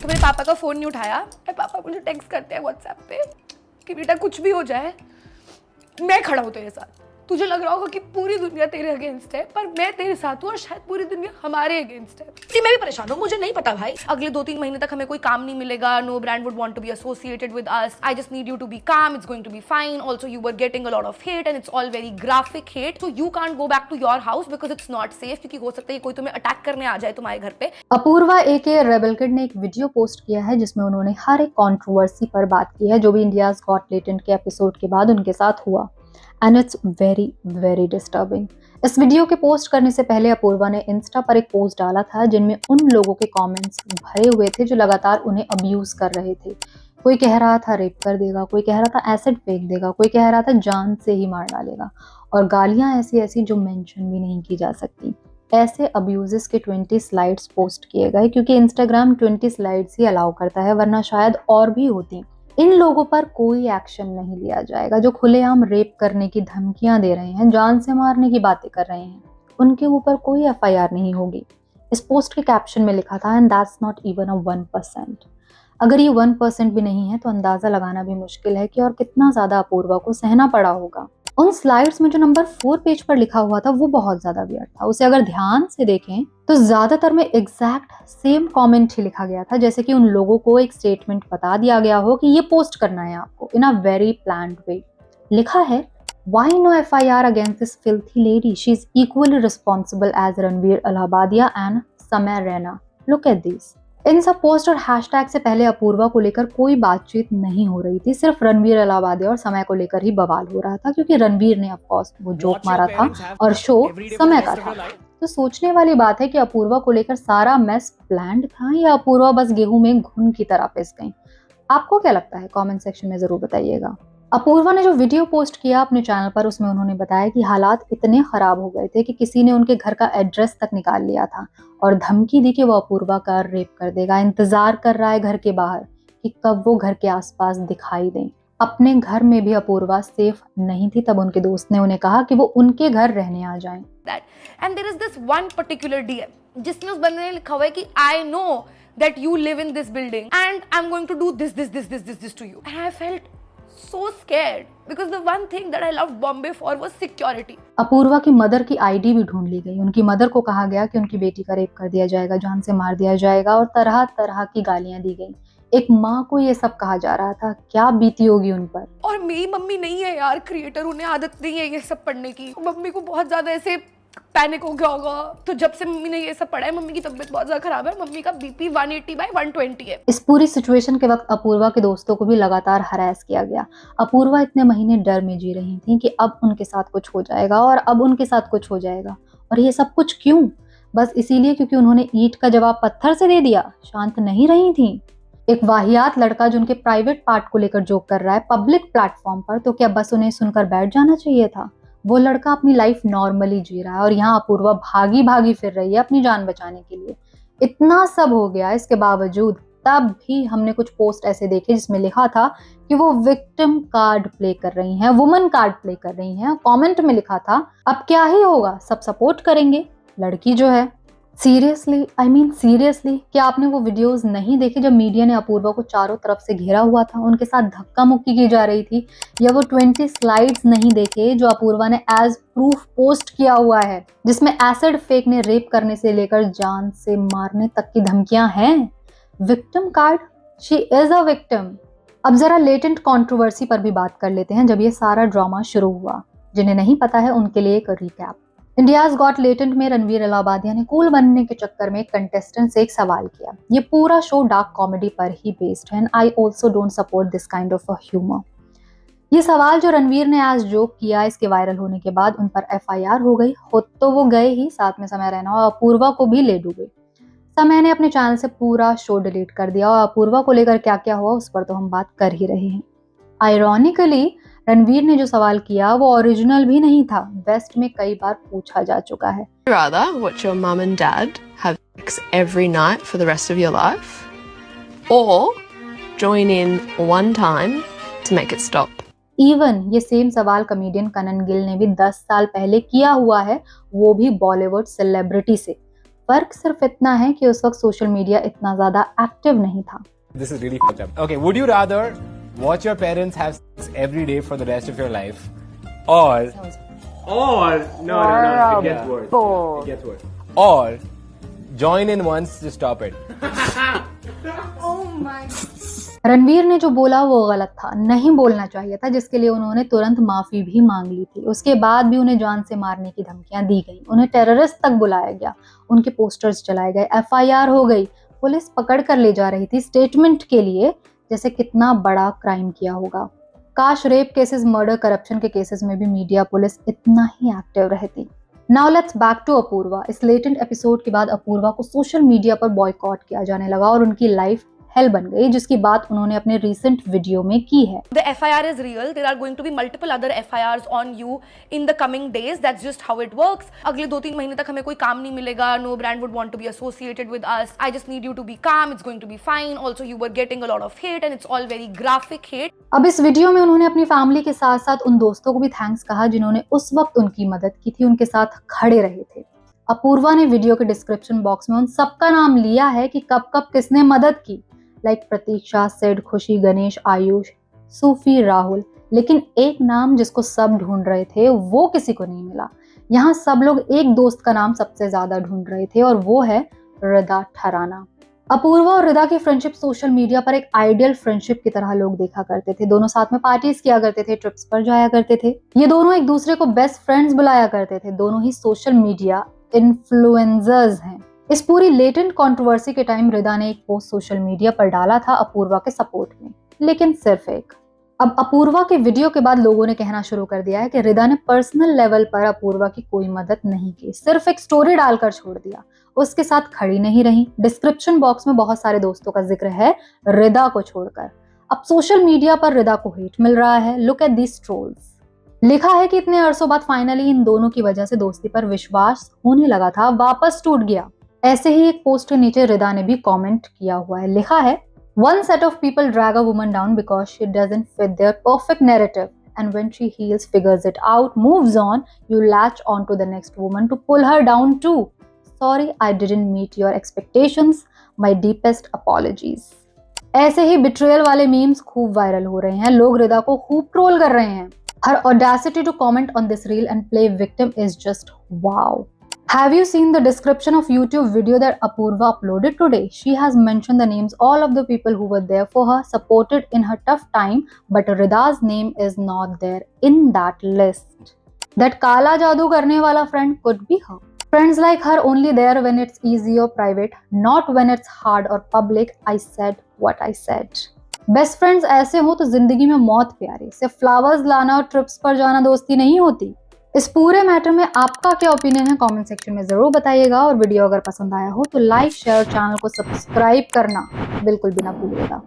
तो मेरे पापा का फ़ोन नहीं उठाया। मेरे पापा मुझे टेक्स्ट करते हैं व्हाट्सएप पे कि बेटा कुछ भी हो जाए मैं खड़ा हूँ तेरे साथ। तुझे लग रहा होगा कि पूरी दुनिया तेरे अगेंस्ट है, पर मैं तेरे साथ हूँ और शायद पूरी दुनिया हमारे अगेंस्ट है। जी मैं भी परेशान हूँ, मुझे नहीं पता भाई। अगले 2-3 महीने तक हमें कोई काम नहीं मिलेगा। No brand would want to be associated with us. I just need you to be calm, it's going to be fine. Also you were getting a lot of hate and it's all very graphic hate, so you can't go back to your house because it's not safe, क्योंकि हो सकता है कोई तुम्हें attack करने आ जाए तुम्हारे घर पे। अपूर्वा एके रेबल किड ने एक वीडियो पोस्ट किया है जिसमें उन्होंने हर एक कंट्रोवर्सी पर बात की है जो भी इंडियाज गॉट टैलेंट के एपिसोड के बाद उनके साथ हुआ, and it's very very disturbing. इस वीडियो के पोस्ट करने से पहले अपूर्वा ने इंस्टा पर एक पोस्ट डाला था जिनमें उन लोगों के कमेंट्स भरे हुए थे जो लगातार उन्हें अब्यूज कर रहे थे। कोई कह रहा था रेप कर देगा, कोई कह रहा था एसिड फेंक देगा, कोई कह रहा था जान से ही मार डालेगा, और गालियां ऐसी ऐसी जो मेंशन भी नहीं की जा सकती। ऐसे अब्यूजेस के 20 स्लाइड्स पोस्ट किए गए क्योंकि इंस्टाग्राम 20 स्लाइड्स ही अलाउ करता है, वरना शायद और भी होती। इन लोगों पर कोई एक्शन नहीं लिया जाएगा जो खुलेआम रेप करने की धमकियां दे रहे हैं, जान से मारने की बातें कर रहे हैं। उनके ऊपर कोई एफआईआर नहीं होगी। इस पोस्ट के कैप्शन में लिखा था, एंड दैट्स नॉट इवन अ 1%। अगर ये 1% भी नहीं है तो अंदाजा लगाना भी मुश्किल है कि और कितना ज्यादा अपूर्वा को सहना पड़ा होगा। उन स्लाइड्स में जो नंबर 4 पेज पर लिखा हुआ था वो बहुत ज्यादा वियर्ड था। उसे अगर ध्यान से देखें तो ज्यादातर में एग्जैक्ट सेम कमेंट ही लिखा गया था, जैसे कि उन लोगों को एक स्टेटमेंट बता दिया गया हो कि ये पोस्ट करना है आपको इन अ वेरी प्लान्ड वे। लिखा है, why no FIR against this filthy lady? She is equally responsible as Ranveer Allahabadia and Samay Raina. Look at these. इन सब पोस्ट और हैशटैग से पहले अपूर्वा को लेकर कोई बातचीत नहीं हो रही थी, सिर्फ रणवीर अलाहाबादिया और समय को लेकर ही बवाल हो रहा था क्योंकि रणवीर ने ऑफकोर्स वो जोक मारा था और शो समय का था। तो सोचने वाली बात है कि अपूर्वा को लेकर सारा मेस प्लान्ड था या अपूर्वा बस गेहूं में घुन की तरह पिस गई। आपको क्या लगता है? कमेंट सेक्शन में जरूर बताइएगा। अपूर्वा ने जो वीडियो पोस्ट किया अपने चैनल पर उसमें उन्होंने बताया कि हालात इतने खराब हो गए थे कि किसी ने उनके घर का एड्रेस तक निकाल लिया था और धमकी दी कि वो अपूर्वा का रेप कर देगा। इंतजार कर रहा है घर के बाहर कि कब वो घर के आसपास दिखाई दें। अपने घर में भी अपूर्वा सेफ नहीं थी, तब उनके दोस्त ने उन्हें कहा कि वो उनके घर रहने आ जाएं। And there is this one particular DM जिसमें उस बंदे ने लिखा हुआ है कि I know that you live in this building and I'm going to do this to you. And I felt so scared because the one thing that I loved Bombay for was security. Apoorva की mother की ID भी ढूंढ ली गई। उनकी mother को कहा गया कि उनकी बेटी का रेप कर दिया जाएगा, जान से मार दिया जाएगा और तरह तरह की गालियां दी गई। एक माँ को ये सब कहा जा रहा था, क्या बीती होगी उन पर। और मेरी मम्मी नहीं है यार क्रिएटर, उन्हें आदत नहीं है ये सब पढ़ने की। मम्मी को बहुत ज्यादा ऐसे पैनिक हो गया होगा, तो जब से मम्मी ने ये सब पढ़ा है मम्मी की तबीयत बहुत ज्यादा खराब है। मम्मी का बीपी 180/120 है। इस पूरी सिचुएशन के वक्त अपूर्वा के दोस्तों को भी लगातार हरास किया गया। अपूर्वा इतने महीने डर में जी रही थी कि अब उनके साथ कुछ हो जाएगा और अब उनके साथ कुछ हो जाएगा। और ये सब कुछ क्यों? बस इसीलिए क्योंकि उन्होंने ईंट का जवाब पत्थर से दे दिया। शांत नहीं रही थी। एक वाहियात लड़का जो उनके प्राइवेट पार्ट को लेकर जोक कर रहा है पब्लिक प्लेटफॉर्म पर, तो क्या बस उन्हें सुनकर बैठ जाना चाहिए था? वो लड़का अपनी लाइफ नॉर्मली जी रहा है और यहाँ अपूर्वा भागी भागी फिर रही है अपनी जान बचाने के लिए। इतना सब हो गया, इसके बावजूद तब भी हमने कुछ पोस्ट ऐसे देखे जिसमें लिखा था कि वो विक्टिम कार्ड प्ले कर रही हैं, वुमन कार्ड प्ले कर रही हैं। कमेंट में लिखा था, अब क्या ही होगा, सब सपोर्ट करेंगे लड़की जो है। सीरियसली, आई मीन सीरियसली, क्या आपने वो वीडियोस नहीं देखे जब मीडिया ने अपूर्वा को चारों तरफ से घेरा हुआ था, उनके साथ धक्का मुक्की की जा रही थी? या वो 20 स्लाइड्स नहीं देखे जो अपूर्वा ने एज प्रूफ पोस्ट किया हुआ है, जिसमें एसिड फेंकने, रेप करने से लेकर जान से मारने तक की धमकियां हैं? Victim card, she is a victim. अब जरा लेटेंट कंट्रोवर्सी पर भी बात कर लेते हैं। जब ये सारा ड्रामा शुरू हुआ, जिन्हें नहीं पता है उनके लिए एक रिकैप। इंडियाज गॉट टैलेंट में रणवीर अलाहाबादिया ने कूल बनने के चक्कर में कंटेस्टेंट से एक सवाल किया। ये पूरा शो डार्क कॉमेडी पर ही बेस्ड है, and I also don't support this kind of humour. ये सवाल जो रणवीर ने आज जोक किया, इसके वायरल होने के बाद उन पर FIR हो गई। खुद तो वो गए ही, साथ में समय रैना और अपूर्वा को भी ले डूबे। समय ने अपने चैनल से पूरा शो डिलीट कर दिया और अपूर्वा को लेकर क्या क्या हुआ उस पर तो हम बात कर ही रहे हैं। आयरॉनिकली रणवीर ने जो सवाल किया वो ओरिजिनल भी नहीं था, वेस्ट में कई बार पूछा जा चुका है। Rather watch your mum and dad have sex every night for the rest of your life, or join in one time to make it stop. Even ये सेम सवाल कमेडियन कनन गिल ने भी 10 साल पहले किया हुआ है, वो भी बॉलीवुड सेलिब्रिटी से। फर्क सिर्फ इतना है कि उस वक्त सोशल मीडिया इतना ज्यादा एक्टिव नहीं था। This is really fucked up. Okay, would you rather watch your parents have sex every day for the rest of your life, or no, it gets worse. It gets worse. Or join in once to stop it. Ranveer ने जो बोला वो गलत था, नहीं बोलना चाहिए था, जिसके लिए उन्होंने तुरंत माफी भी मांग ली थी। उसके बाद भी उन्हें जान से मारने की धमकियां दी गई, उन्हें टेररिस्ट तक बुलाया गया, उनके पोस्टर्स जलाए गए, FIR हो गई, पुलिस पकड़ कर ले जा रही थी स्टेटमेंट के लिए, जैसे कितना बड़ा क्राइम किया होगा। काश रेप केसेस, मर्डर, करप्शन के केसेस में भी मीडिया, पुलिस इतना ही एक्टिव रहती। Now let's back to Apoorva. इस लेटेंट एपिसोड के बाद अपूर्वा को सोशल मीडिया पर बॉयकॉट किया जाने लगा और उनकी लाइफ हेल बन गई, जिसकी बात उन्होंने अपने रीसेंट वीडियो में की है। The FIR is real. There are going to be multiple other FIRs on you in the coming days. That's just how it works. अगले 2-3 महीने तक हमें कोई काम नहीं मिलेगा. No brand would want to be associated with us. I just need you to be calm. It's going to be fine. Also, you were getting a lot of hate and it's all very graphic hate. अब इस video में उन्होंने अपनी family के साथ साथ उन दोस्तों को भी थैंक्स कहा जिन्होंने उस वक्त उनकी मदद की थी, उनके साथ खड़े रहे थे। अपूर्वा ने वीडियो के डिस्क्रिप्शन बॉक्स में उन सबका नाम लिया है कि कब कब किसने मदद की, लाइक प्रतीक्षा, सिड, खुशी, गणेश, आयुष, सूफी, राहुल। लेकिन एक नाम जिसको सब ढूंढ रहे थे वो किसी को नहीं मिला। यहाँ सब लोग एक दोस्त का नाम सबसे ज्यादा ढूंढ रहे थे और वो है रिदा ठराना। अपूर्वा और रिदा की फ्रेंडशिप सोशल मीडिया पर एक आइडियल फ्रेंडशिप की तरह लोग देखा करते थे। दोनों साथ में पार्टीज किया करते थे, ट्रिप्स पर जाया करते थे। ये दोनों एक दूसरे को बेस्ट फ्रेंड्स बुलाया करते थे। दोनों ही सोशल मीडिया इन्फ्लुएंसर्स हैं। इस पूरी लेटेंट कंट्रोवर्सी के टाइम रिदा ने एक पोस्ट सोशल मीडिया पर डाला था अपूर्वा के सपोर्ट में, लेकिन सिर्फ एक। अब अपूर्वा के वीडियो के बाद लोगों ने कहना शुरू कर दिया है कि रिदा ने पर्सनल लेवल पर अपूर्वा की कोई मदद नहीं की, सिर्फ एक स्टोरी डालकर छोड़ दिया, उसके साथ खड़ी नहीं रही। डिस्क्रिप्शन बॉक्स में बहुत सारे दोस्तों का जिक्र है रिदा को छोड़कर। अब सोशल मीडिया पर रिदा को हेट मिल रहा है। Look at these trolls. लिखा है कि इतने अरसों बाद फाइनली इन दोनों की वजह से दोस्ती पर विश्वास होने लगा था, वापस टूट गया। ऐसे ही एक पोस्ट के नीचे रिदा ने भी कमेंट किया हुआ है। लिखा है, One set of people drag a woman down because she doesn't fit their perfect narrative, and when she heals, figures it out, moves on, you latch onto the next woman to pull her down too. Sorry, I didn't meet your expectations. My deepest apologies. ऐसे ही betrayal वाले memes खूब viral हो रहे हैं। लोग रिदा को खूब troll कर रहे हैं। Her audacity to comment on this reel and play victim is just wow. Have you seen the description of YouTube video that Apurva uploaded today? She has mentioned the names all of the people who were there for her, supported in her tough time, but Rida's name is not there in that list. That काला जादू करने वाला friend could be her. Friends like her only there when it's easy or private, not when it's hard or public. I said what I said. Best friends ऐसे हो तो जिंदगी में मौत प्यारी। सिर्फ फ्लावर्स लाना और ट्रिप्स पर जाना दोस्ती नहीं होती। इस पूरे मैटर में आपका क्या ओपिनियन है कमेंट सेक्शन में जरूर बताइएगा, और वीडियो अगर पसंद आया हो तो लाइक, शेयर, चैनल को सब्सक्राइब करना बिल्कुल भी ना भूलिएगा।